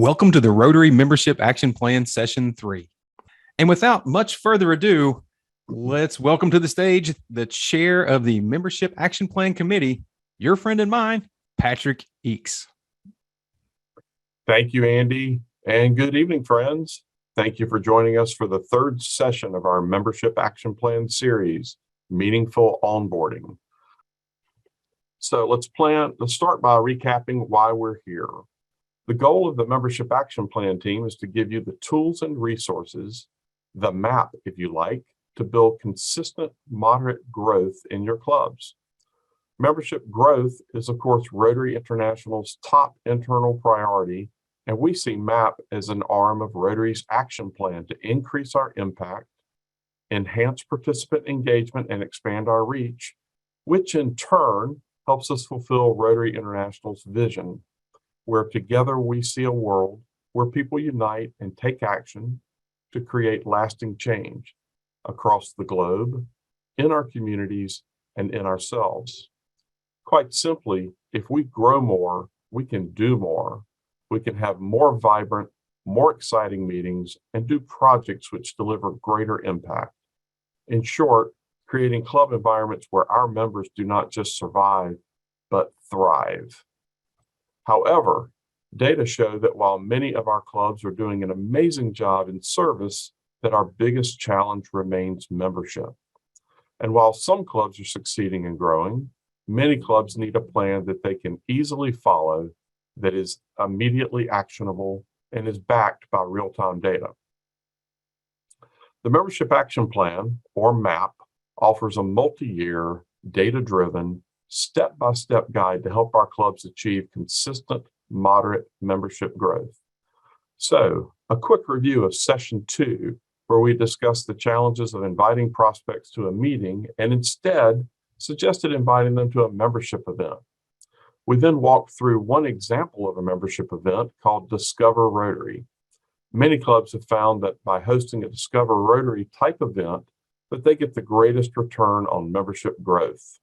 Welcome to the Rotary Membership Action Plan Session 3. And without much further ado, let's welcome to the stage the chair of the Membership Action Plan Committee, your friend and mine, Patrick Eakes. Thank you, Andy, and good evening, friends. Thank you for joining us for the third session of our Membership Action Plan series, Meaningful Onboarding. So let's start by recapping why we're here. The goal of the Membership Action Plan team is to give you the tools and resources, the map, if you like, to build consistent, moderate growth in your clubs. Membership growth is, of course, Rotary International's top internal priority, and we see MAP as an arm of Rotary's action plan to increase our impact, enhance participant engagement, and expand our reach, which in turn helps us fulfill Rotary International's vision, where together we see a world where people unite and take action to create lasting change across the globe, in our communities, and in ourselves. Quite simply, if we grow more, we can do more. We can have more vibrant, more exciting meetings and do projects which deliver greater impact. In short, creating club environments where our members do not just survive, but thrive. However, data show that while many of our clubs are doing an amazing job in service, that our biggest challenge remains membership. And while some clubs are succeeding and growing, many clubs need a plan that they can easily follow, that is immediately actionable and is backed by real-time data. The Membership Action Plan, or MAP, offers a multi-year, data-driven, step-by-step guide to help our clubs achieve consistent, moderate membership growth. So, a quick review of Session 2, where we discussed the challenges of inviting prospects to a meeting and instead suggested inviting them to a membership event. We then walked through one example of a membership event called Discover Rotary. Many clubs have found that by hosting a Discover Rotary type event, that they get the greatest return on membership growth.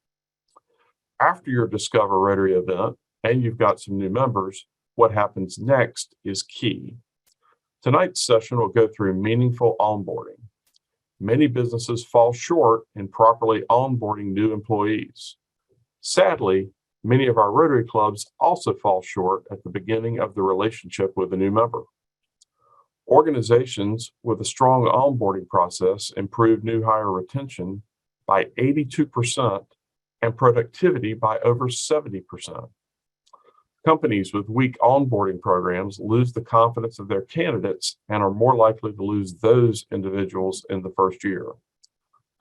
After your Discover Rotary event, and you've got some new members, what happens next is key. Tonight's session will go through meaningful onboarding. Many businesses fall short in properly onboarding new employees. Sadly, many of our Rotary clubs also fall short at the beginning of the relationship with a new member. Organizations with a strong onboarding process improve new hire retention by 82% and productivity by over 70%. Companies with weak onboarding programs lose the confidence of their candidates and are more likely to lose those individuals in the first year.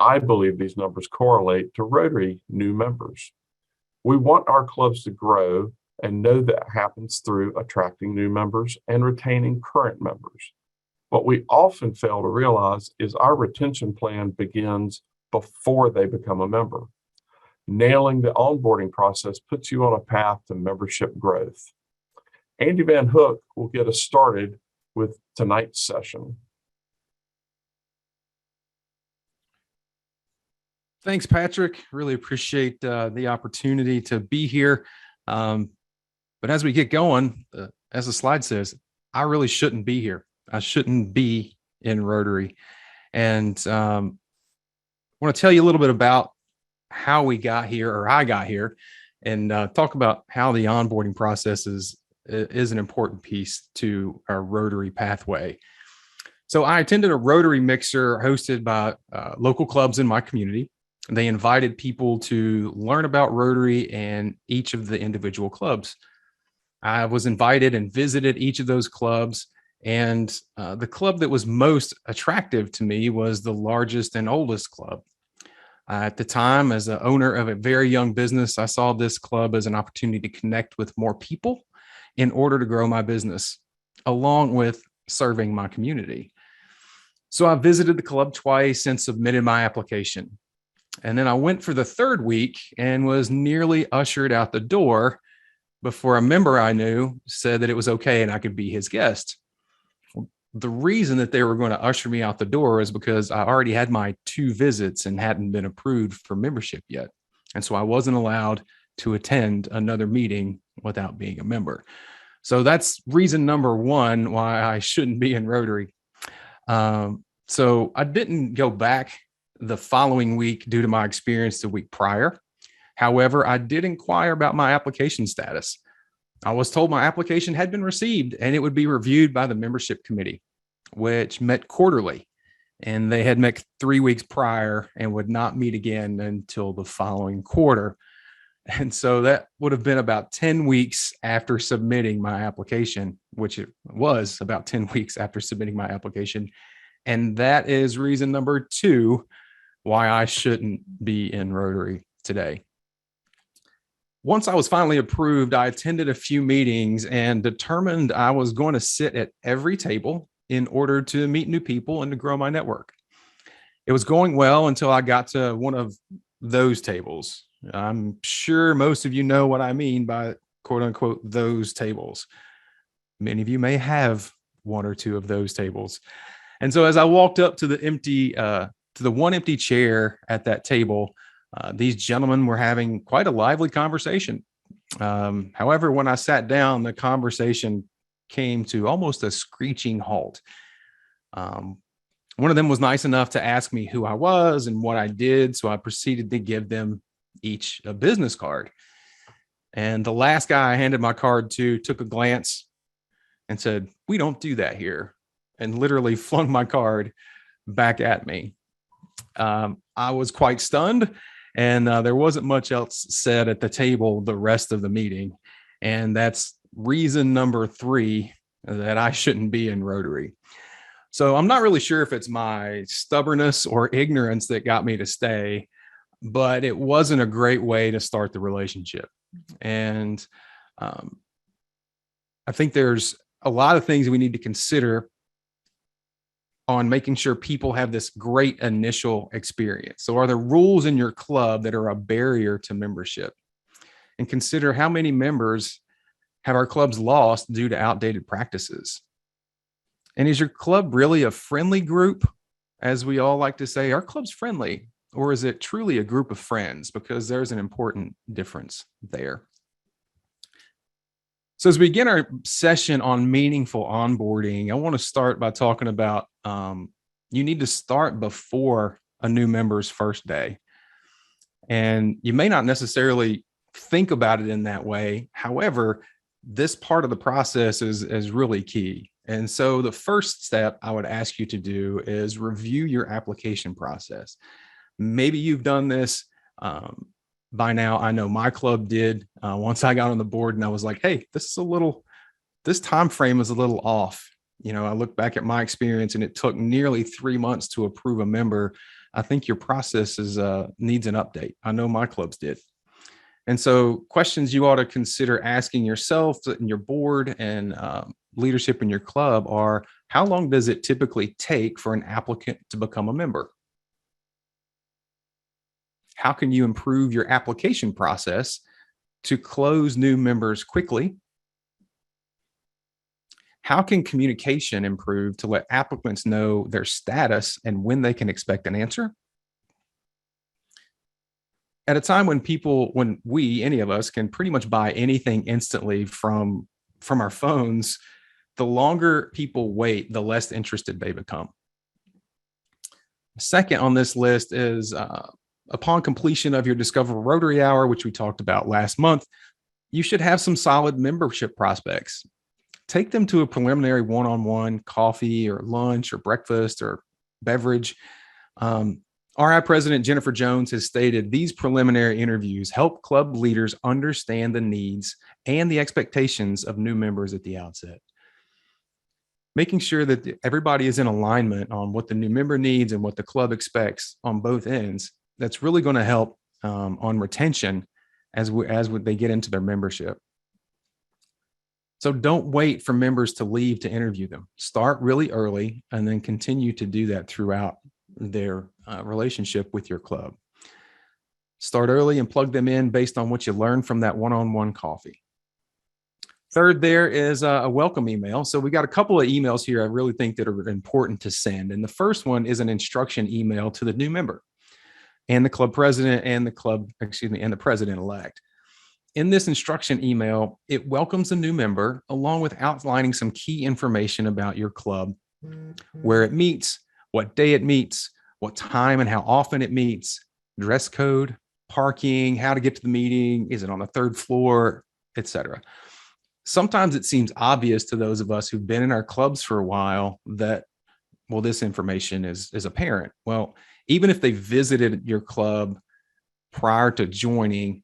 I believe these numbers correlate to Rotary new members. We want our clubs to grow and know that happens through attracting new members and retaining current members. What we often fail to realize is our retention plan begins before they become a member. Nailing the onboarding process puts you on a path to membership growth. Andy Van Hook will get us started with tonight's session. Thanks, Patrick. Really appreciate the opportunity to be here. But as we get going, as the slide says, I really shouldn't be here. I shouldn't be in Rotary. And I want to tell you a little bit about how we got here, or I got here, and talk about how the onboarding process is an important piece to our Rotary pathway. So I attended a Rotary mixer hosted by local clubs in my community. They invited people to learn about Rotary and each of the individual clubs. I was invited and visited each of those clubs, and the club that was most attractive to me was the largest and oldest club. At the time, as the owner of a very young business, I saw this club as an opportunity to connect with more people in order to grow my business, along with serving my community. So I visited the club twice and submitted my application. And then I went for the third week and was nearly ushered out the door before a member I knew said that it was okay and I could be his guest. The reason that they were going to usher me out the door is because I already had my 2 visits and hadn't been approved for membership yet. And so I wasn't allowed to attend another meeting without being a member. So that's reason number one why I shouldn't be in Rotary. So I didn't go back the following week due to my experience the week prior. However, I did inquire about my application status. I was told my application had been received and it would be reviewed by the membership committee, which met quarterly. And they had met 3 weeks prior and would not meet again until the following quarter. And so that would have been about 10 weeks after submitting my application, which it was about 10 weeks after submitting my application. And that is reason number two why I shouldn't be in Rotary today. Once I was finally approved, I attended a few meetings and determined I was going to sit at every table in order to meet new people and to grow my network. It was going well until I got to one of those tables. I'm sure most of you know what I mean by quote unquote those tables. Many of you may have one or two of those tables. And so as I walked up to the one empty chair at that table, these gentlemen were having quite a lively conversation. However, when I sat down, the conversation came to almost a screeching halt. One of them was nice enough to ask me who I was and what I did, so I proceeded to give them each a business card. And the last guy I handed my card to took a glance and said, "We don't do that here," and literally flung my card back at me. I was quite stunned, and there wasn't much else said at the table the rest of the meeting. And that's reason number three that I shouldn't be in Rotary. So I'm not really sure if it's my stubbornness or ignorance that got me to stay, but it wasn't a great way to start the relationship. And I think there's a lot of things we need to consider on making sure people have this great initial experience. So are there rules in your club that are a barrier to membership? And consider how many members have our clubs lost due to outdated practices? And is your club really a friendly group? As we all like to say, are clubs friendly? Or is it truly a group of friends? Because there's an important difference there. So as we begin our session on meaningful onboarding, I want to start by talking about you need to start before a new member's first day. And you may not necessarily think about it in that way. However, this part of the process is really key. And so the first step I would ask you to do is review your application process. Maybe you've done this by now. I know my club did. Once I got on the board and I was like, hey, this time frame is a little off. You know, I look back at my experience and it took nearly 3 months to approve a member. I think your process needs an update. I know my clubs did. And so questions you ought to consider asking yourself and your board and leadership in your club are, how long does it typically take for an applicant to become a member? How can you improve your application process to close new members quickly? How can communication improve to let applicants know their status and when they can expect an answer? At a time when any of us can pretty much buy anything instantly from our phones, the longer people wait, the less interested they become. Second on this list is upon completion of your Discover Rotary Hour, which we talked about last month, you should have some solid membership prospects. Take them to a preliminary one-on-one coffee or lunch or breakfast or beverage. RI President Jennifer Jones has stated these preliminary interviews help club leaders understand the needs and the expectations of new members at the outset. Making sure that everybody is in alignment on what the new member needs and what the club expects on both ends, that's really going to help on retention as they get into their membership. So don't wait for members to leave to interview them. Start really early and then continue to do that throughout their relationship with your club. Start early and plug them in based on what you learned from that one-on-one coffee. Third, there is a welcome email. So we got a couple of emails here I really think that are important to send. And the first one is an instruction email to the new member and the club president and the president-elect. In this instruction email, it welcomes a new member along with outlining some key information about your club, where it meets, what day it meets, what time and how often it meets, dress code, parking, how to get to the meeting, is it on the third floor, etc. Sometimes it seems obvious to those of us who've been in our clubs for a while that, well, this information is apparent. Well, even if they visited your club prior to joining,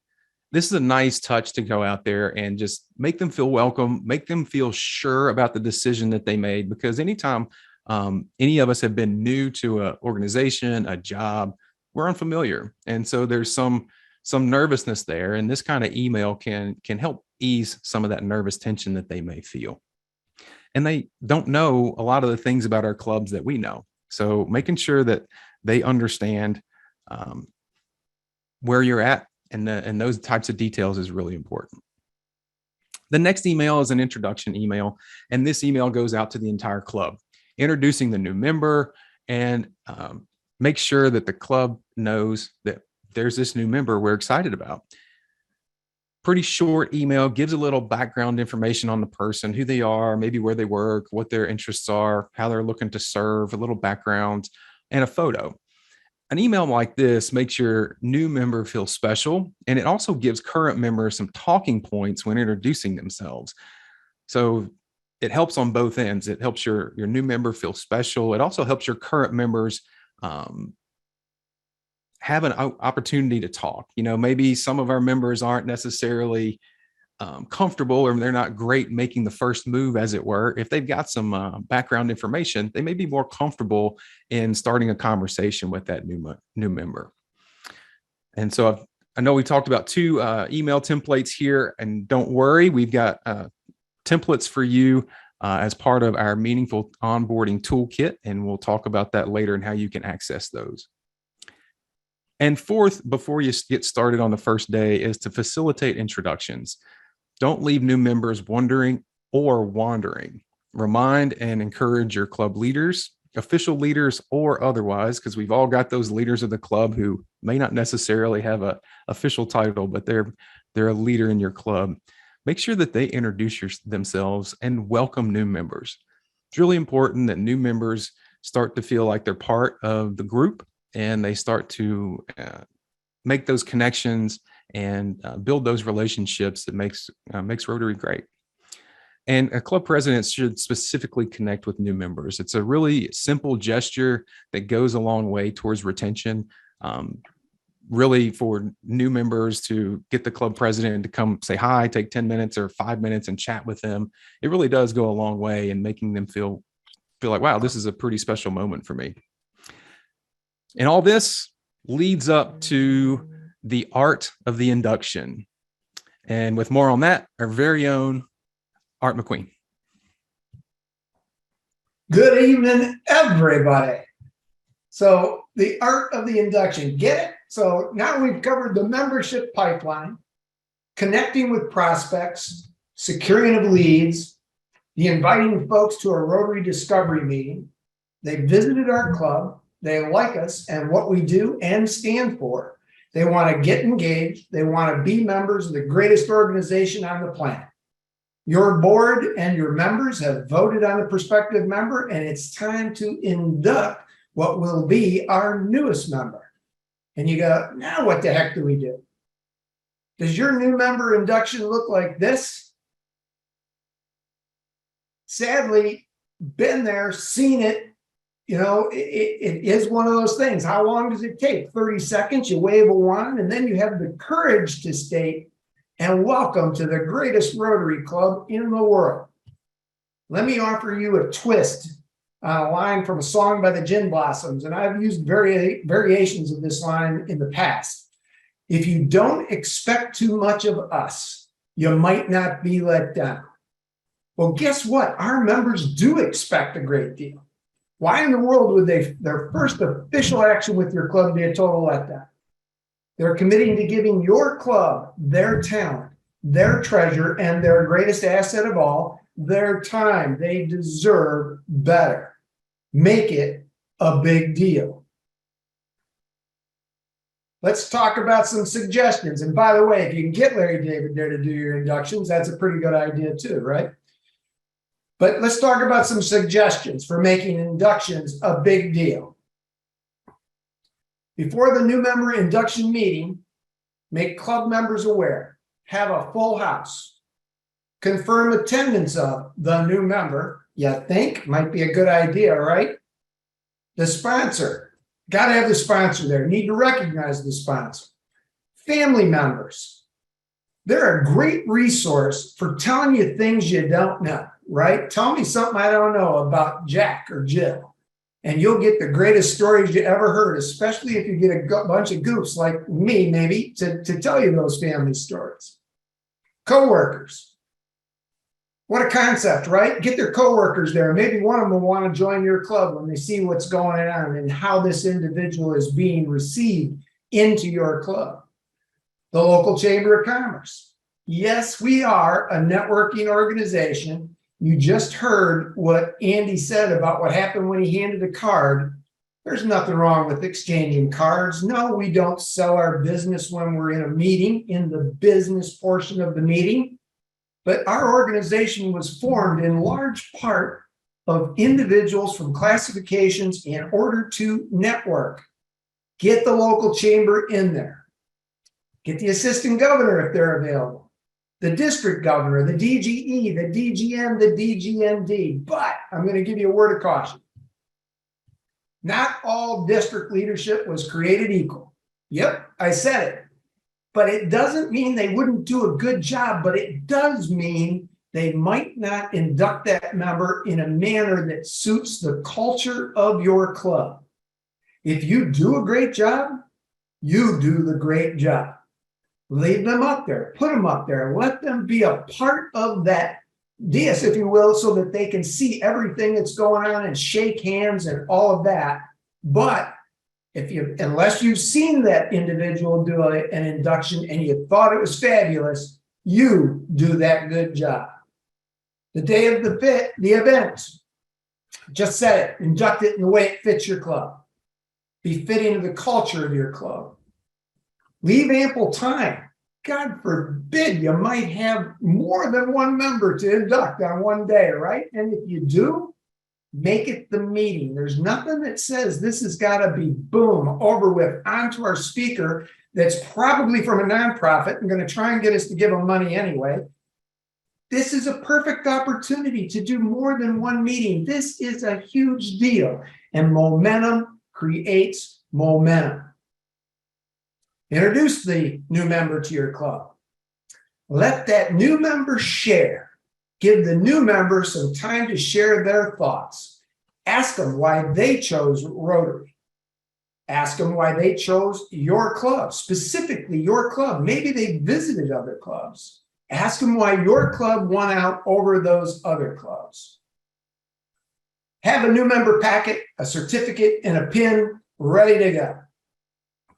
this is a nice touch to go out there and just make them feel welcome, make them feel sure about the decision that they made. Because anytime any of us have been new to an organization, a job, we're unfamiliar. And so there's some nervousness there. And this kind of email can help ease some of that nervous tension that they may feel. And they don't know a lot of the things about our clubs that we know. So making sure that they understand where you're at and those types of details is really important. The next email is an introduction email, and this email goes out to the entire club, introducing the new member and make sure that the club knows that there's this new member we're excited about. Pretty short email, gives a little background information on the person, who they are, maybe where they work, what their interests are, how they're looking to serve, a little background, and a photo. An email like this makes your new member feel special, and it also gives current members some talking points when introducing themselves. So it helps on both ends. It helps your new member feel special. It also helps your current members have an opportunity to talk. You know, maybe some of our members aren't necessarily comfortable, or they're not great making the first move, as it were. If they've got some background information, they may be more comfortable in starting a conversation with that new member. And so I know we talked about two email templates here, and don't worry, we've got templates for you as part of our Meaningful Onboarding Toolkit, and we'll talk about that later and how you can access those. And fourth, before you get started on the first day, is to facilitate introductions. Don't leave new members wondering or wandering. Remind and encourage your club leaders, official leaders or otherwise, because we've all got those leaders of the club who may not necessarily have an official title, but they're a leader in your club. Make sure that they introduce themselves and welcome new members. It's really important that new members start to feel like they're part of the group, and they start to make those connections and build those relationships that makes Rotary great. And a club president should specifically connect with new members. It's a really simple gesture that goes a long way towards retention. Really, for new members to get the club president to come say hi, take 10 minutes or 5 minutes and chat with them, it really does go a long way in making them feel like, wow, this is a pretty special moment for me. And all this leads up to the art of the induction. And with more on that, our very own Art McQueen. Good evening, everybody. So the art of the induction, get it? So now we've covered the membership pipeline, connecting with prospects, securing of leads, the inviting folks to a Rotary Discovery meeting. They visited our club. They like us and what we do and stand for. They want to get engaged. They want to be members of the greatest organization on the planet. Your board and your members have voted on a prospective member, and it's time to induct what will be our newest member. And you go, now what the heck do we do? Does your new member induction look like this? Sadly, been there, seen it. You know, it is one of those things. How long does it take? 30 seconds, you wave a wand, and then you have the courage to state, and welcome to the greatest Rotary Club in the world. Let me offer you a twist on a line from a song by the Gin Blossoms, and I've used variations of this line in the past. If you don't expect too much of us, you might not be let down. Well, guess what? Our members do expect a great deal. Why in the world would their first official action with your club be a total letdown? They're committing to giving your club their talent, their treasure, and their greatest asset of all, their time. They deserve better. Make it a big deal. Let's talk about some suggestions. And by the way, if you can get Larry David there to do your inductions, that's a pretty good idea too, right? But let's talk about some suggestions for making inductions a big deal. Before the new member induction meeting, make club members aware. Have a full house. Confirm attendance of the new member. You think might be a good idea, right? The sponsor. Got to have the sponsor there. Need to recognize the sponsor. Family members. They're a great resource for telling you things you don't know, right? Tell me something I don't know about Jack or Jill, and you'll get the greatest stories you ever heard, especially if you get a bunch of goofs like me, maybe, to tell you those family stories. Coworkers. What a concept, right? Get their coworkers there. Maybe one of them will want to join your club when they see what's going on and how this individual is being received into your club. The local chamber of commerce. Yes, we are a networking organization. You just heard what Andy said about what happened when he handed a card. There's nothing wrong with exchanging cards. No, we don't sell our business when we're in a meeting, in the business portion of the meeting. But our organization was formed in large part of individuals from classifications in order to network. Get the local chamber in there. Get the assistant governor if they're available. The district governor, the DGE, the DGM, the DGND. But I'm going to give you a word of caution. Not all district leadership was created equal. Yep, I said it. But it doesn't mean they wouldn't do a good job, but it does mean they might not induct that member in a manner that suits the culture of your club. If you do a great job, you do the great job. Leave them up there, put them up there, let them be a part of that dais, if you will, so that they can see everything that's going on and shake hands and all of that. But unless you've seen that individual do an induction and you thought it was fabulous, you do that good job. The day of the event, just said it, induct it in the way it fits your club. Be fitting to the culture of your club. Leave ample time. God forbid you might have more than one member to induct on one day, right? And if you do, make it the meeting. There's nothing that says this has got to be boom, over with, onto our speaker that's probably from a nonprofit and going to try and get us to give them money anyway. This is a perfect opportunity to do more than one meeting. This is a huge deal, and momentum creates momentum. Introduce the new member to your club. Let that new member share. Give the new member some time to share their thoughts. Ask them why they chose Rotary. Ask them why they chose your club, specifically your club. Maybe they visited other clubs. Ask them why your club won out over those other clubs. Have a new member packet, a certificate, and a pin ready to go.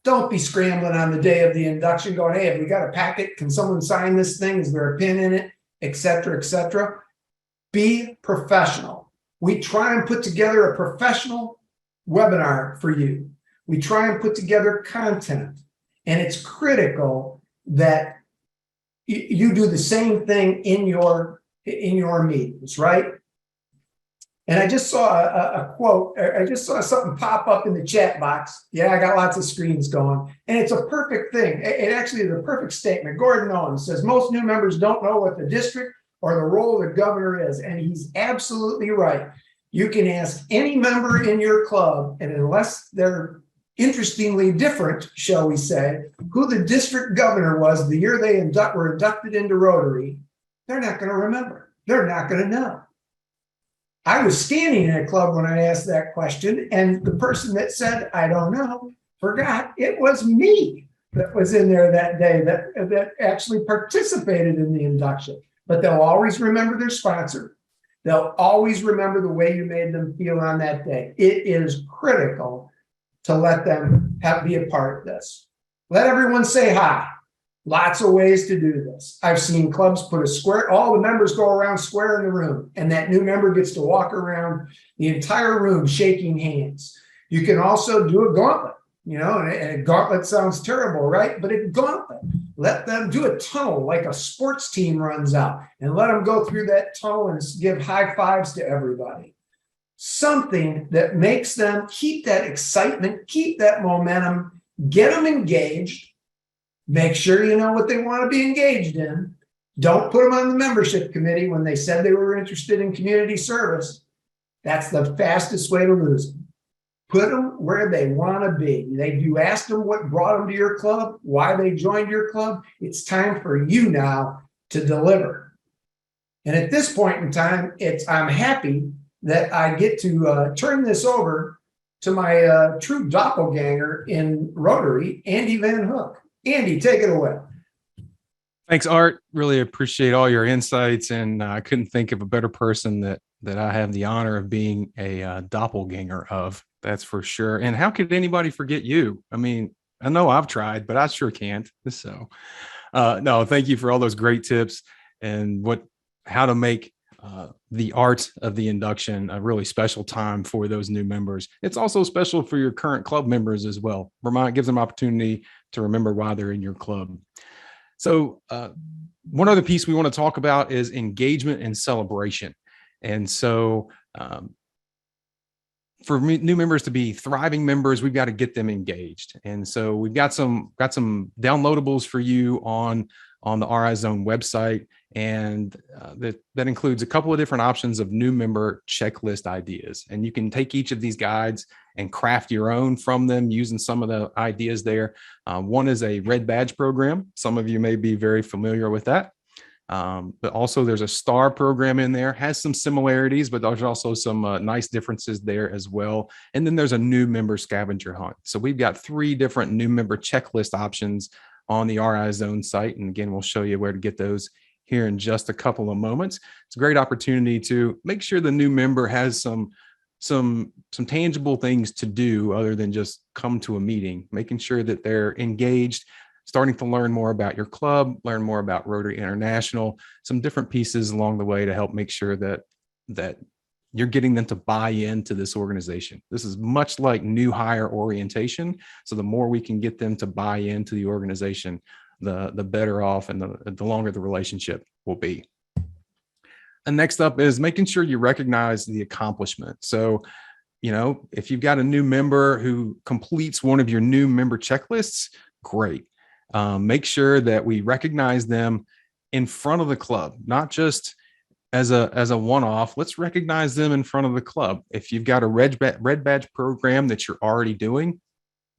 Don't be scrambling on the day of the induction going, hey, have we got a packet? Can someone sign this thing? Is there a pin in it? Et cetera, et cetera. Be professional. We try and put together a professional webinar for you. We try and put together content. And it's critical that you do the same thing in your meetings, right? And I just saw a quote. I just saw something pop up in the chat box. Yeah, I got lots of screens going. And it's a perfect thing. It actually is a perfect statement. Gordon Owens says, most new members don't know what the district or the role of the governor is. And he's absolutely right. You can ask any member in your club, and unless they're interestingly different, shall we say, who the district governor was the year they were inducted into Rotary, they're not going to remember. They're not going to know. I was standing in a club when I asked that question, and the person that said, I don't know, forgot it was me that was in there that day that actually participated in the induction. But they'll always remember their sponsor. They'll always remember the way you made them feel on that day. It is critical to let them be a part of this. Let everyone say hi. Lots of ways to do this. I've seen clubs put a square, all the members go around square in the room, and that new member gets to walk around the entire room shaking hands. You can also do a gauntlet. and a gauntlet sounds terrible, right? But a gauntlet, let them do a tunnel like a sports team runs out and let them go through that tunnel and give high fives to everybody. Something that makes them keep that excitement, keep that momentum, get them engaged, make sure you know what they want to be engaged in. Don't put them on the membership committee when they said they were interested in community service. That's the fastest way to lose them. Put them where they want to be. You asked them what brought them to your club, why they joined your club. It's time for you now to deliver. And at this point in time, I'm happy that I get to turn this over to my true doppelganger in Rotary, Andy Van Hook. Andy, take it away. Thanks, Art. Really appreciate all your insights. And I couldn't think of a better person that I have the honor of being a doppelganger of. That's for sure. And how could anybody forget you? I mean, I know I've tried, but I sure can't. So no, thank you for all those great tips and how to make the art of the induction a really special time for those new members. It's also special for your current club members as well. Gives them opportunity to remember why they're in your club. So one other piece we want to talk about is engagement and celebration. And so for new members to be thriving members, we've got to get them engaged. And so we've got some downloadables for you on the RI Zone website. And that includes a couple of different options of new member checklist ideas. And you can take each of these guides and craft your own from them using some of the ideas there. One is a red badge program. Some of you may be very familiar with that. But also there's a STAR program in there, has some similarities, but there's also some nice differences there as well. And then there's a new member scavenger hunt. So we've got 3 different new member checklist options on the RI Zone site. And again, we'll show you where to get those here in just a couple of moments. It's a great opportunity to make sure the new member has some tangible things to do other than just come to a meeting, making sure that they're engaged, starting to learn more about your club, learn more about Rotary International, some different pieces along the way to help make sure that you're getting them to buy into this organization. This is much like new hire orientation. So the more we can get them to buy into the organization, the better off and the longer the relationship will be. And next up is making sure you recognize the accomplishment. So, if you've got a new member who completes one of your new member checklists, great. Make sure that we recognize them in front of the club, not just as a one-off. Let's recognize them in front of the club. If you've got a red badge program that you're already doing,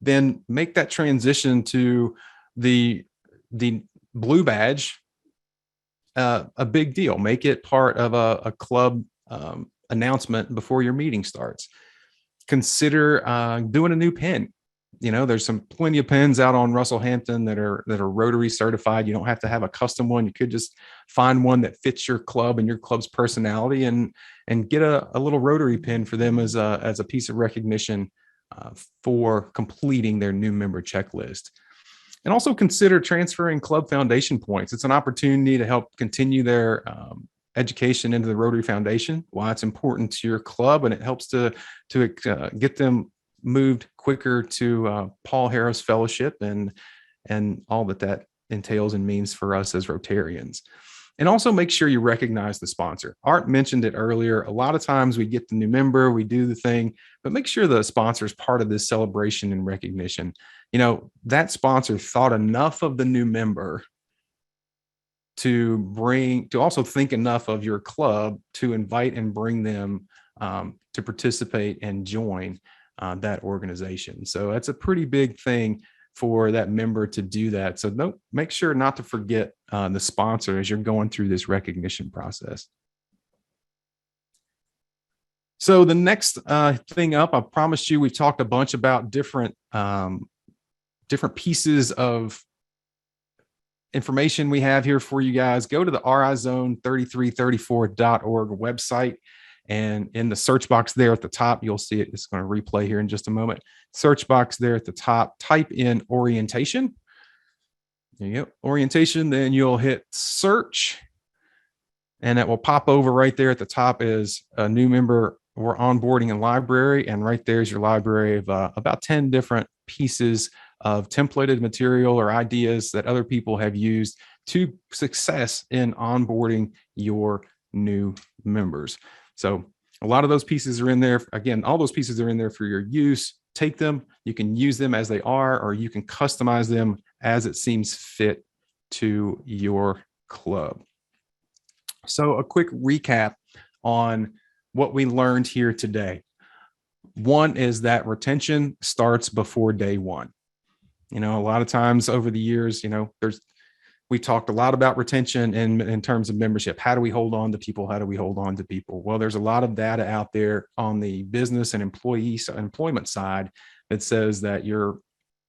then make that transition to the blue badge a big deal. Make it part of a club announcement before your meeting starts. Consider doing a new pin. There's plenty of pins out on Russell Hampton that are Rotary certified. You don't have to have a custom one. You could just find one that fits your club and your club's personality and get a little Rotary pin for them as a piece of recognition for completing their new member checklist. And also consider transferring club foundation points. It's an opportunity to help continue their education into the Rotary Foundation, why it's important to your club, and it helps to get them moved quicker to Paul Harris Fellowship and all that entails and means for us as Rotarians. And also make sure you recognize the sponsor. Art mentioned it earlier. A lot of times we get the new member, we do the thing, but make sure the sponsor is part of this celebration and recognition. That sponsor thought enough of the new member to also think enough of your club to invite and bring them to participate and join that organization. So that's a pretty big thing for that member to do that. So make sure not to forget the sponsor as you're going through this recognition process. So the next thing up, I promised you, we've talked a bunch about different pieces of information we have here for you guys. Go to the rizone3334.org website. And in the search box there at the top, you'll see it. It's going to replay here in just a moment. Search box there at the top, type in orientation. There you go, orientation. Then you'll hit search. And it will pop over right there at the top is a new member or onboarding and library. And right there is your library of about 10 different pieces of templated material or ideas that other people have used to success in onboarding your new members. So a lot of those pieces are in there. Again, all those pieces are in there for your use. Take them, you can use them as they are, or you can customize them as it seems fit to your club. So a quick recap on what we learned here today. One is that retention starts before day one. A lot of times over the years, we talked a lot about retention in terms of membership. How do we hold on to people? How do we hold on to people? Well, there's a lot of data out there on the business and employment side that says that your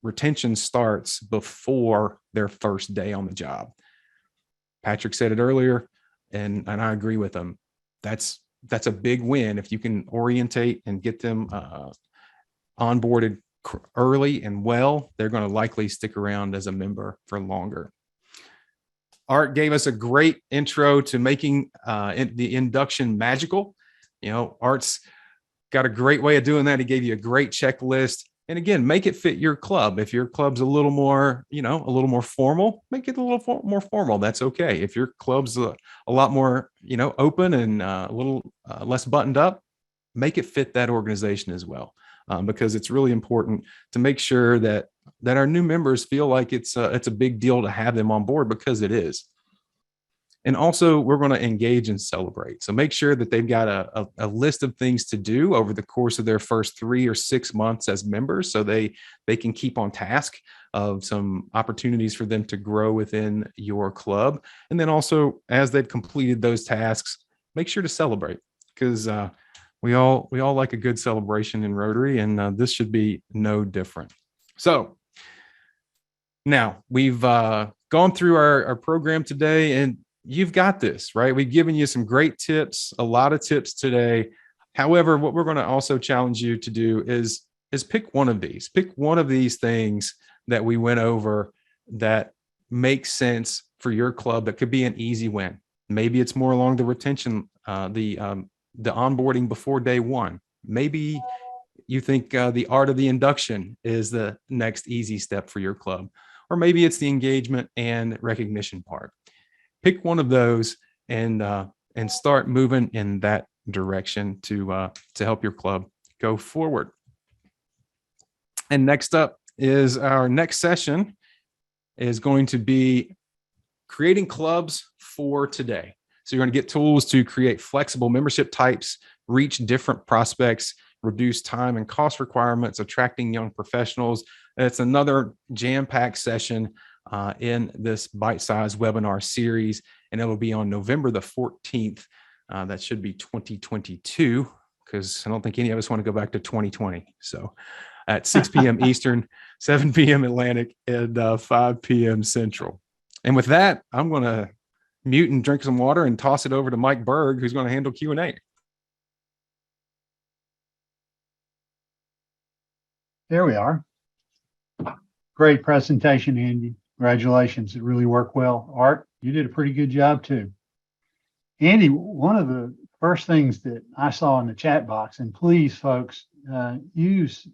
retention starts before their first day on the job. Patrick said it earlier, and I agree with him. That's a big win if you can orientate and get them onboarded early and well. They're going to likely stick around as a member for longer. Art gave us a great intro to making the induction magical. Art's got a great way of doing that. He gave you a great checklist. And again, make it fit your club. If your club's a little more, a little more formal, make it a little more formal. That's okay. If your club's a lot more, open and a little less buttoned up, make it fit that organization as well. Because it's really important to make sure that our new members feel like it's a big deal to have them on board, because it is. And also, we're going to engage and celebrate. So make sure that they've got a list of things to do over the course of their first 3 or 6 months as members, so they can keep on task of some opportunities for them to grow within your club. And then also, as they've completed those tasks, make sure to celebrate, because we all like a good celebration in Rotary, and this should be no different. So now we've gone through our program today, and you've got this, right? We've given you some great tips, a lot of tips today. However, what we're going to also challenge you to do is pick one of these. Pick one of these things that we went over that makes sense for your club, that could be an easy win. Maybe it's more along the retention, the onboarding before day one. Maybe you think the art of the induction is the next easy step for your club, or maybe it's the engagement and recognition part. Pick one of those and start moving in that direction to help your club go forward. And next up is our next session is going to be creating clubs for today. So you're going to get tools to create flexible membership types, reach different prospects, reduce time and cost requirements, attracting young professionals. It's another jam-packed session in this bite-sized webinar series, and it will be on November the 14th. That should be 2022, because I don't think any of us want to go back to 2020. So at 6 p.m. Eastern, 7 p.m. Atlantic, and 5 p.m. Central. And with that, I'm going to mute and drink some water and toss it over to Mike Berg, who's going to handle Q&A. There we are. Great presentation, Andy. Congratulations. It really worked well. Art, you did a pretty good job too. Andy, one of the first things that I saw in the chat box, and please folks, use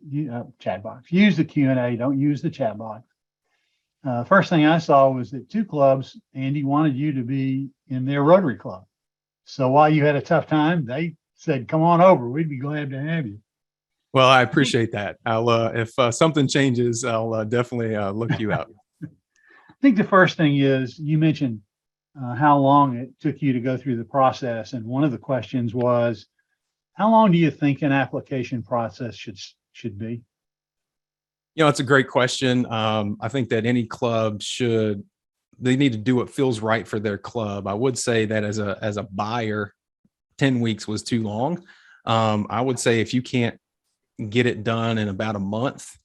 chat box, use the Q&A, don't use the chat box. First thing I saw was that 2 clubs, Andy, wanted you to be in their Rotary Club. So while you had a tough time, they said, come on over. We'd be glad to have you. Well, I appreciate that. I'll if something changes, I'll definitely look you out. I think the first thing is, you mentioned how long it took you to go through the process. And one of the questions was, how long do you think an application process should be? It's a great question. I think that any club they need to do what feels right for their club. I would say that as a buyer, 10 weeks was too long. I would say if you can't get it done in about a month,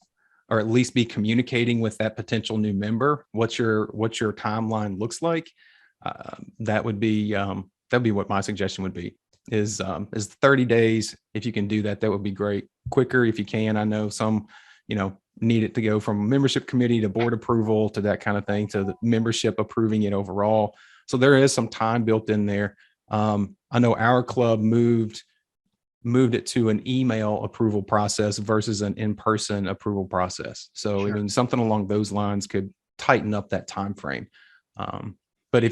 or at least be communicating with that potential new member what your timeline looks like, that would be what my suggestion would be, is 30 days. If you can do that, that would be great. Quicker if you can. I know some need it to go from membership committee to board approval to that kind of thing, to the membership approving it overall. So there is some time built in there. I know our club moved moved it to an email approval process versus an in-person approval process. So Sure. I mean, something along those lines could tighten up that time frame. But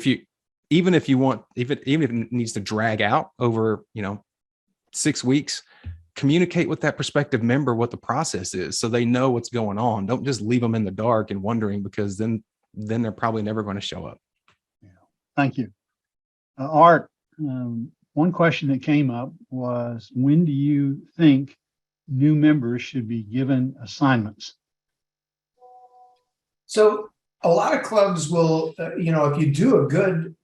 even if it needs to drag out over 6 weeks, communicate with that prospective member what the process is so they know what's going on. Don't just leave them in the dark and wondering, because then they're probably never going to show up. Yeah. Thank you. Art, one question that came up was, when do you think new members should be given assignments? So a lot of clubs will, if you do a good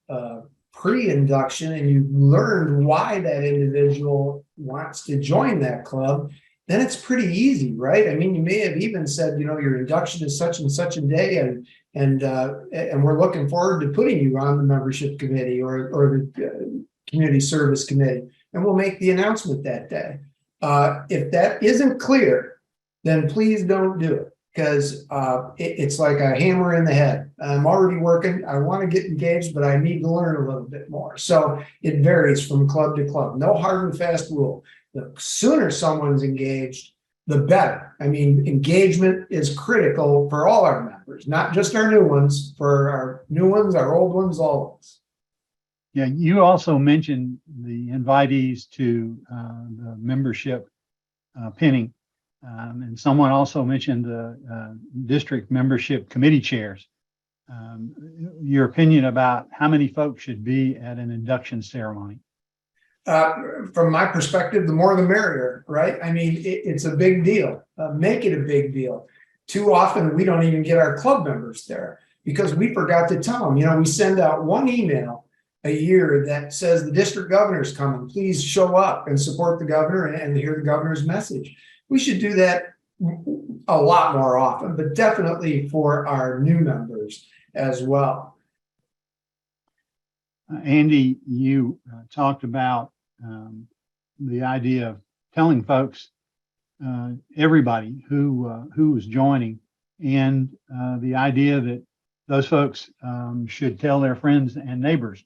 pre-induction and you've learned why that individual wants to join that club, then it's pretty easy, right? I mean, you may have even said, your induction is such and such a day, and we're looking forward to putting you on the membership committee or the community service committee, and we'll make the announcement that day. If that isn't clear, then please don't do it, because it's like a hammer in the head. I'm already working. I want to get engaged, but I need to learn a little bit more. So it varies from club to club. No hard and fast rule. The sooner someone's engaged, the better. I mean, engagement is critical for all our members, not just our new ones, for our new ones, our old ones, all of us. Yeah, you also mentioned the invitees to the membership pinning. And someone also mentioned the district membership committee chairs. Your opinion about how many folks should be at an induction ceremony? From my perspective, the more the merrier, right? I mean, it's a big deal. Make it a big deal. Too often, we don't even get our club members there because we forgot to tell them. We send out one email a year that says the district governor's coming. Please show up and support the governor and hear the governor's message. We should do that a lot more often, but definitely for our new members as well. Andy, you talked about the idea of telling folks, everybody who was joining, and the idea that those folks should tell their friends and neighbors.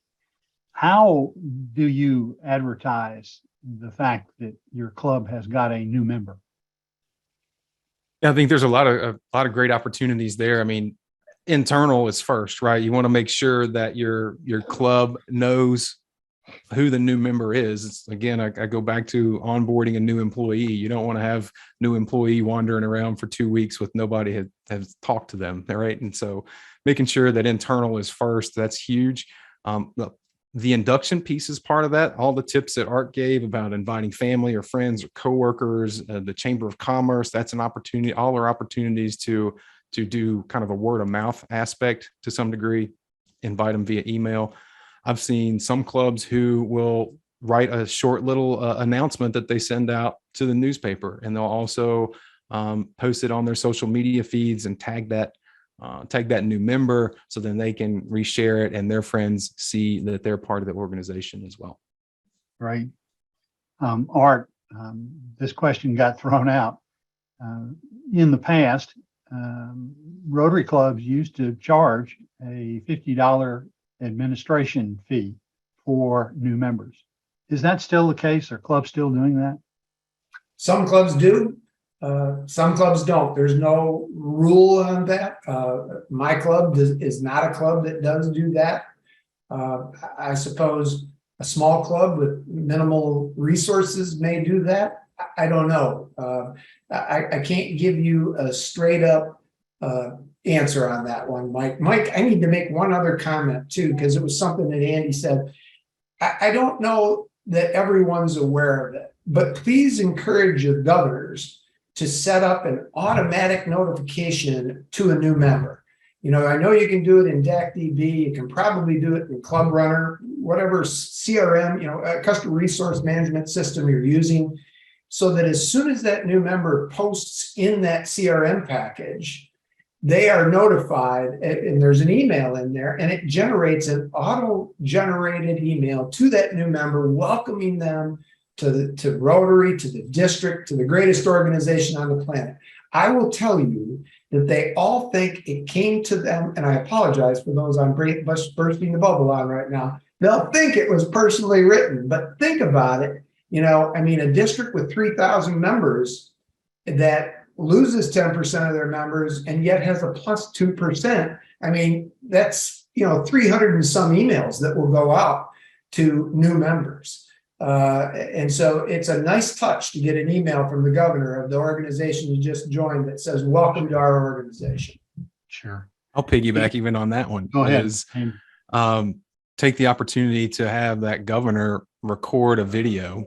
How do you advertise the fact that your club has got a new member? I think there's a lot of great opportunities there. I mean, internal is first, right? You want to make sure that your club knows who the new member is. Again, I go back to onboarding a new employee. You don't want to have new employee wandering around for 2 weeks with nobody has talked to them, right? And so making sure that internal is first, that's huge. The induction piece is part of that. All the tips that Art gave about inviting family or friends or coworkers, the Chamber of Commerce, that's an opportunity. All are opportunities to do kind of a word of mouth aspect to some degree, invite them via email. I've seen some clubs who will write a short little announcement that they send out to the newspaper, and they'll also post it on their social media feeds and tag that new member, so then they can reshare it and their friends see that they're part of the organization as well. Right. Art, this question got thrown out. In the past, Rotary clubs used to charge a $50 administration fee for new members. Is that still the case? Are clubs still doing that? Some clubs do. Some clubs don't. There's no rule on that. My club is not a club that does do that. I suppose a small club with minimal resources may do that. I don't know. I can't give you a straight up answer on that one, Mike. Mike, I need to make one other comment too, because it was something that Andy said. I don't know that everyone's aware of it, but please encourage your governors to set up an automatic notification to a new member. I know you can do it in DACDB. You can probably do it in Club Runner, whatever CRM, customer resource management system you're using, so that as soon as that new member posts in that CRM package, they are notified, and there's an email in there, and it generates an auto-generated email to that new member, welcoming them to Rotary, to the district, to the greatest organization on the planet. I will tell you that they all think it came to them, and I apologize for those I'm bursting the bubble on right now. They'll think it was personally written, but think about it. I mean, a district with 3,000 members that loses 10% of their members and yet has a plus 2%. I mean, that's, 300 and some emails that will go out to new members. And so it's a nice touch to get an email from the governor of the organization you just joined that says, welcome to our organization. Sure. I'll piggyback even on that one. Go ahead. Take the opportunity to have that governor record a video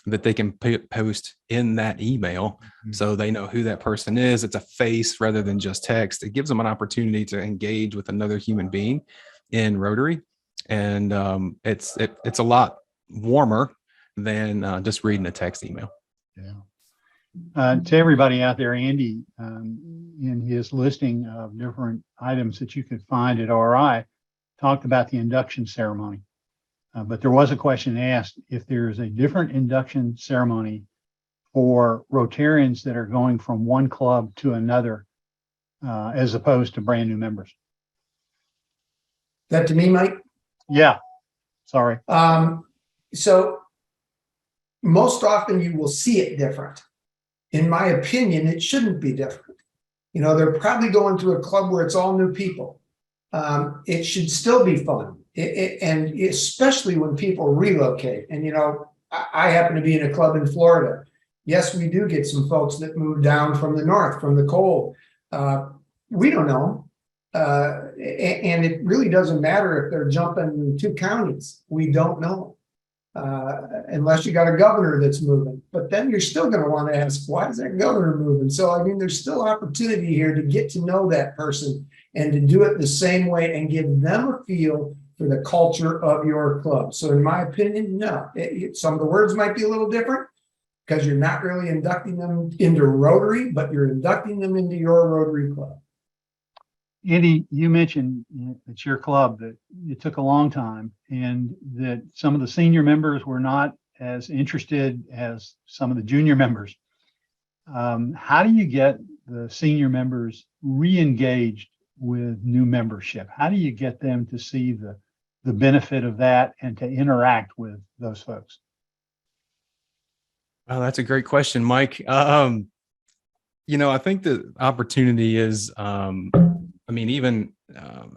that they can post in that email, so they know who that person is. It's a face rather than just text. It gives them an opportunity to engage with another human being in Rotary, and it's a lot warmer than just reading a text email. Yeah. To everybody out there, Andy, in his listing of different items that you could find at RI, talked about the induction ceremony. But there was a question asked if there's a different induction ceremony for Rotarians that are going from one club to another, as opposed to brand new members. That to me, Mike? Yeah. Sorry. So most often you will see it different. In my opinion, it shouldn't be different. They're probably going to a club where it's all new people. It should still be fun. And especially when people relocate. And, I happen to be in a club in Florida. Yes, we do get some folks that move down from the north, from the cold. We don't know. And it really doesn't matter if they're jumping 2 counties. We don't know. Unless you got a governor that's moving. But then you're still going to want to ask, why is that governor moving? So, I mean, there's still opportunity here to get to know that person and to do it the same way and give them a feel for the culture of your club. So in my opinion, no. Some of the words might be a little different because you're not really inducting them into Rotary, but you're inducting them into your Rotary club. Andy, you mentioned at your club that it took a long time and that some of the senior members were not as interested as some of the junior members. How do you get the senior members re-engaged with new membership? How do you get them to see the benefit of that and to interact with those folks? Well, that's a great question, Mike. I think the opportunity is, even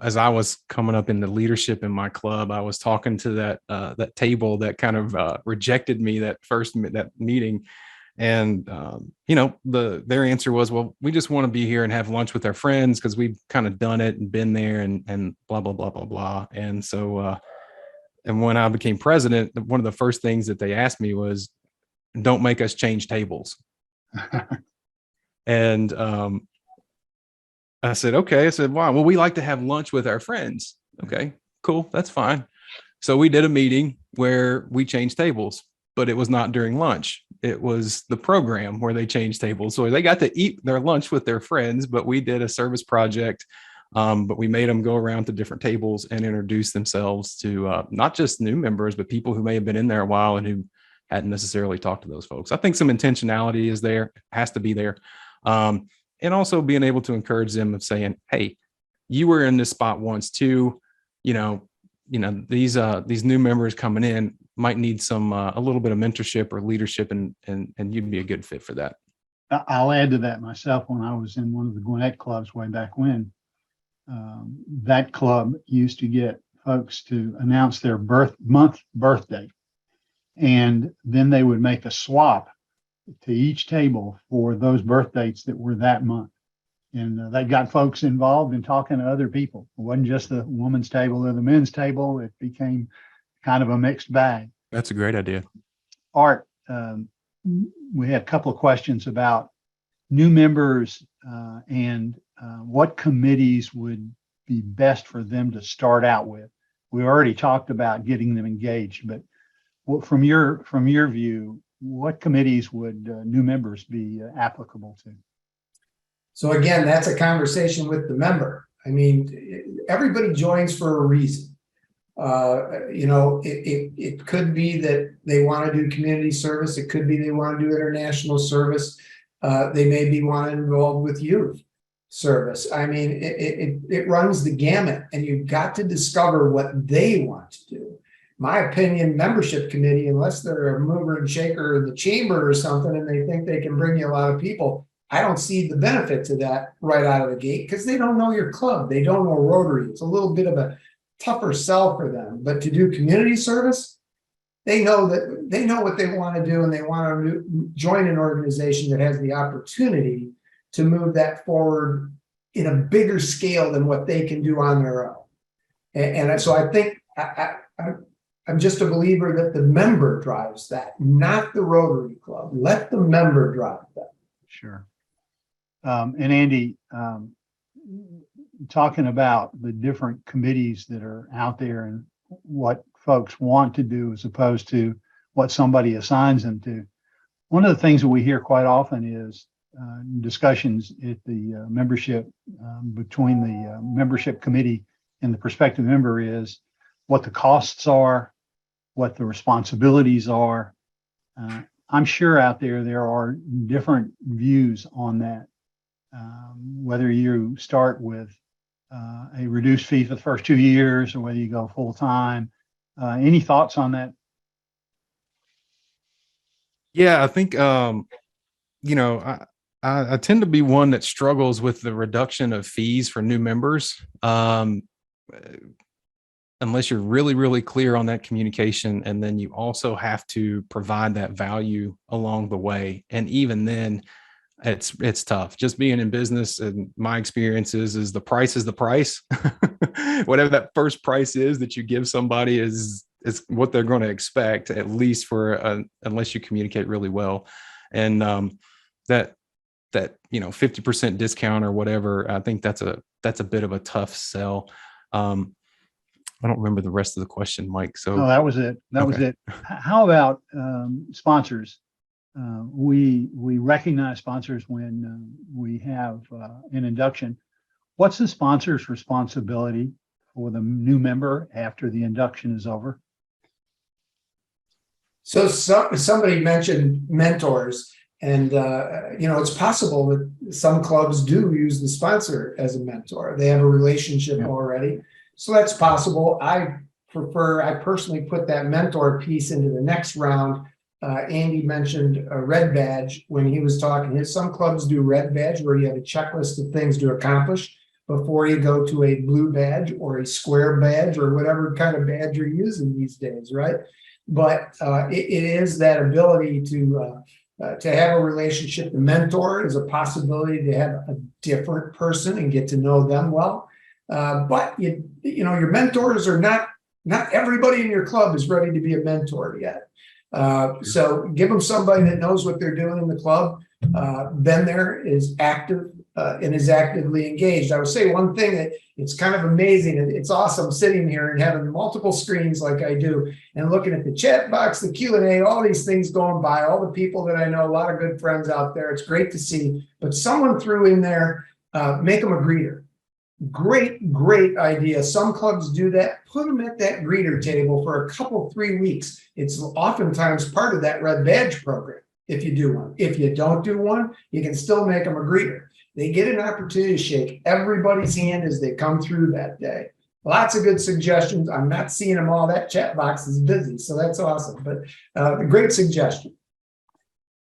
as I was coming up in the leadership in my club, I was talking to that table that kind of rejected me that meeting. And, their answer was, well, we just want to be here and have lunch with our friends because we've kind of done it and been there and blah, blah, blah, blah, blah. And so, and when I became president, one of the first things that they asked me was, don't make us change tables. And I said, okay. I said, why? Well, we like to have lunch with our friends. Okay, cool. That's fine. So we did a meeting where we changed tables, but it was not during lunch. It was the program where they changed tables. So they got to eat their lunch with their friends, but we did a service project. But we made them go around to different tables and introduce themselves to not just new members, but people who may have been in there a while and who hadn't necessarily talked to those folks. I think some intentionality is there, has to be there. And also being able to encourage them of saying, hey, you were in this spot once too, these new members coming in might need some a little bit of mentorship or leadership, and you'd be a good fit for that. I'll add to that myself. When I was in one of the Gwinnett clubs way back when, that club used to get folks to announce their birthday, and then they would make a swap to each table for those birth dates that were that month. And that got folks involved in talking to other people. It wasn't just the woman's table or the men's table. It became kind of a mixed bag. That's a great idea. Art, we had a couple of questions about new members and what committees would be best for them to start out with. We already talked about getting them engaged, but from your view, what committees would new members be applicable to? So again, that's a conversation with the member. I mean, everybody joins for a reason. It could be that they want to do community service. It could be they want to do international service. They may be involved with youth service. I mean, it runs the gamut, and you've got to discover what they want to do. my opinion, membership committee, unless they're a mover and shaker in the chamber or something, and they think they can bring you a lot of people, I don't see the benefit to that right out of the gate because they don't know your club. They don't know Rotary. It's a little bit of a tougher sell for them. But to do community service, they know what they want to do, and they want to join an organization that has the opportunity to move that forward in a bigger scale than what they can do on their own. And so I think I'm just a believer that the member drives that, not the Rotary Club. Let the member drive that. Sure. And Andy, talking about the different committees that are out there and what folks want to do as opposed to what somebody assigns them to. One of the things that we hear quite often is discussions at the membership between the membership committee and the prospective member is what the costs are, what the responsibilities are. I'm sure out there are different views on that. Whether you start with a reduced fee for the first 2 years or whether you go full time. Any thoughts on that? Yeah, I think I tend to be one that struggles with the reduction of fees for new members. Unless you're really, really clear on that communication, and then you also have to provide that value along the way. And even then, it's tough. Just being in business, and my experience is the price is the price. Whatever that first price is that you give somebody is what they're going to expect, at least for unless you communicate really well. And that 50% discount or whatever, I think that's a bit of a tough sell. I don't remember the rest of the question, Mike. So that was it. That was it. How about sponsors? We recognize sponsors when we have an induction. What's the sponsor's responsibility for the new member after the induction is over? So somebody mentioned mentors, and it's possible that some clubs do use the sponsor as a mentor. They have a relationship already. So that's possible. I personally put that mentor piece into the next round. Andy mentioned a red badge when he was talking. Some clubs do red badge where you have a checklist of things to accomplish before you go to a blue badge or a square badge or whatever kind of badge you're using these days, right? But it is that ability to have a relationship. The mentor is a possibility to have a different person and get to know them well. But your mentors are not everybody in your club is ready to be a mentor yet. So give them somebody that knows what they're doing in the club. Been there, is active, and is actively engaged. I would say one thing that it's kind of amazing, and it's awesome sitting here and having multiple screens like I do and looking at the chat box, the Q&A, all these things going by, all the people that I know, a lot of good friends out there. It's great to see. But someone threw in there, make them a greeter. Great idea. Some clubs do that. Put them at that greeter table for a couple, 3 weeks. It's oftentimes part of that red badge program if you do one. If you don't do one, you can still make them a greeter. They get an opportunity to shake everybody's hand as they come through that day. Lots of good suggestions. I'm not seeing them all. That chat box is busy, so that's awesome. But a great suggestion.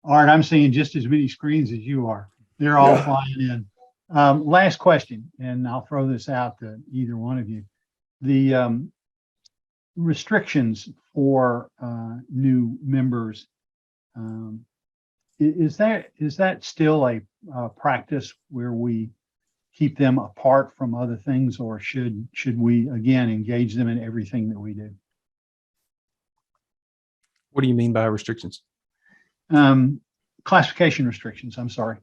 Art, I'm seeing just as many screens as you are. They're all flying in. Last question, and I'll throw this out to either one of you. The restrictions for new members, is that still a practice where we keep them apart from other things, or should we again engage them in everything that we do? what do you mean by restrictions? Classification restrictions, I'm sorry.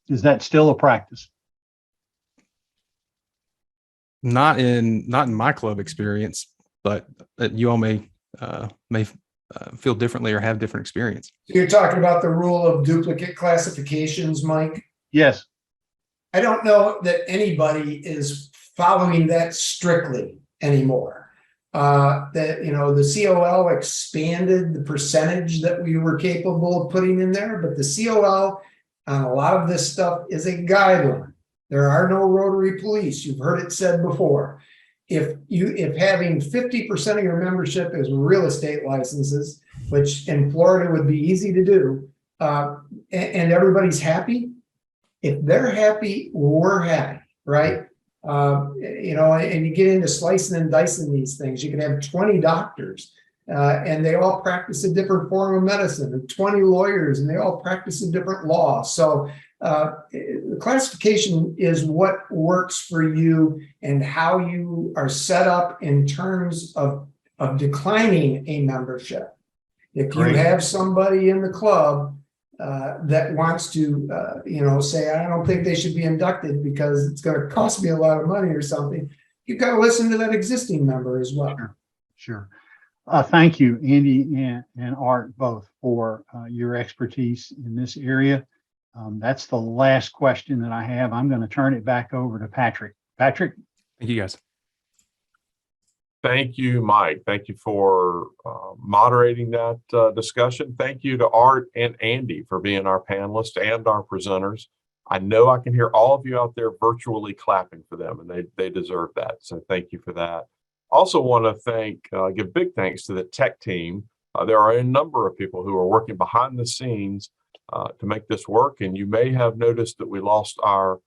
Is that still a practice? Not in my club experience, but you all may feel differently or have different experience. So you're talking about the rule of duplicate classifications, Mike? Yes. I don't know that anybody is following that strictly anymore. The COL expanded the percentage that we were capable of putting in there, but the COL on a lot of this stuff is a guideline. There are no Rotary police. You've heard it said before. if having 50% of your membership is real estate licenses, which in Florida would be easy to do, and everybody's happy, if they're happy, we're happy, right? You know, and you get into slicing and dicing these things. You can have 20 doctors, and they all practice a different form of medicine, and 20 lawyers, and they all practice a different law. So the classification is what works for you and how you are set up in terms of declining a membership. If you Great. have somebody in the club that wants to, you know, say, I don't think they should be inducted because it's going to cost me a lot of money or something, you've got to listen to that existing member as well. Sure. Thank you, Andy and Art, both for your expertise in this area. That's the last question that I have. I'm going to turn it back over to Patrick. Patrick? Thank you, guys. Thank you, Mike. Thank you for moderating that discussion. Thank you to Art and Andy for being our panelists and our presenters. I know I can hear all of you out there virtually clapping for them, and they deserve that. So thank you for that. Also want to give big thanks to the tech team. There are a number of people who are working behind the scenes to make this work. And you may have noticed that we lost our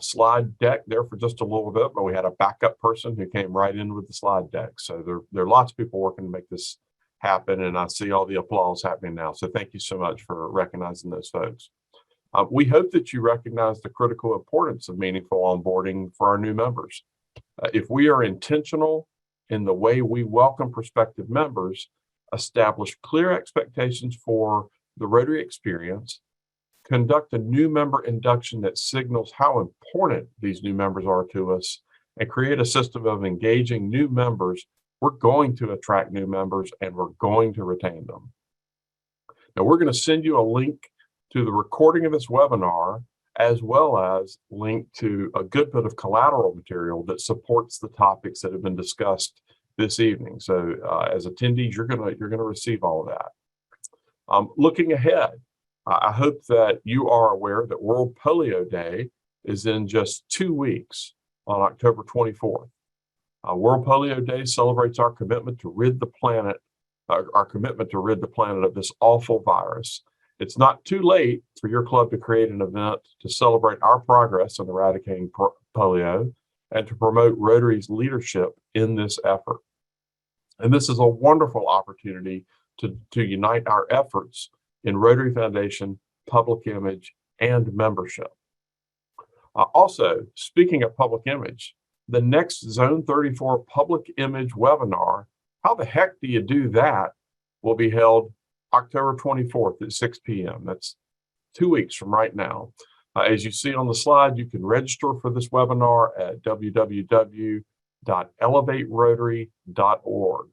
slide deck there for just a little bit, but we had a backup person who came right in with the slide deck. So there are lots of people working to make this happen. And I see all the applause happening now. So thank you so much for recognizing those folks. We hope that you recognize the critical importance of meaningful onboarding for our new members. If we are intentional in the way we welcome prospective members, establish clear expectations for the Rotary experience, conduct a new member induction that signals how important these new members are to us, and create a system of engaging new members, we're going to attract new members and we're going to retain them. Now, we're going to send you a link to the recording of this webinar, as well as link to a good bit of collateral material that supports the topics that have been discussed this evening. So as attendees, you're going to receive all of that. Looking ahead, I hope that you are aware that World Polio Day is in just 2 weeks on October 24th. World Polio Day celebrates our commitment to rid the planet of this awful virus. It's not too late for your club to create an event to celebrate our progress in eradicating polio and to promote Rotary's leadership in this effort. And this is a wonderful opportunity to unite our efforts in Rotary Foundation, public image, and membership. Also, speaking of public image, the next Zone 34 public image webinar, how the heck do you do that, will be held October 24th at 6 p.m. That's 2 weeks from right now. As you see on the slide, you can register for this webinar at www.elevaterotary.org.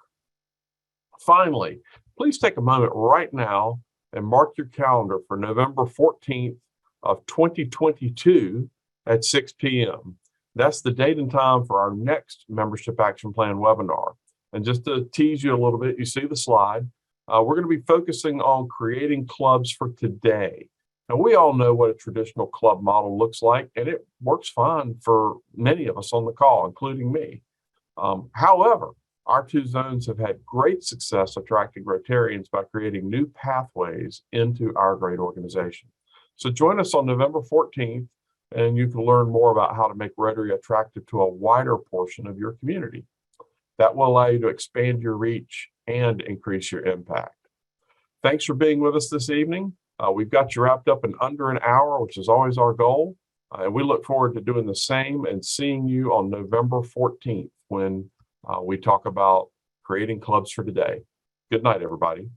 Finally, please take a moment right now and mark your calendar for November 14th of 2022 at 6 p.m. That's the date and time for our next Membership Action Plan webinar. And just to tease you a little bit, you see the slide. We're going to be focusing on creating clubs for today. Now, we all know what a traditional club model looks like, and it works fine for many of us on the call, including me. However, our two zones have had great success attracting Rotarians by creating new pathways into our great organization. So join us on November 14th, and you can learn more about how to make Rotary attractive to a wider portion of your community. That will allow you to expand your reach and increase your impact. Thanks for being with us this evening. We've got you wrapped up in under an hour, which is always our goal. And we look forward to doing the same and seeing you on November 14th when we talk about creating clubs for today. Good night, everybody.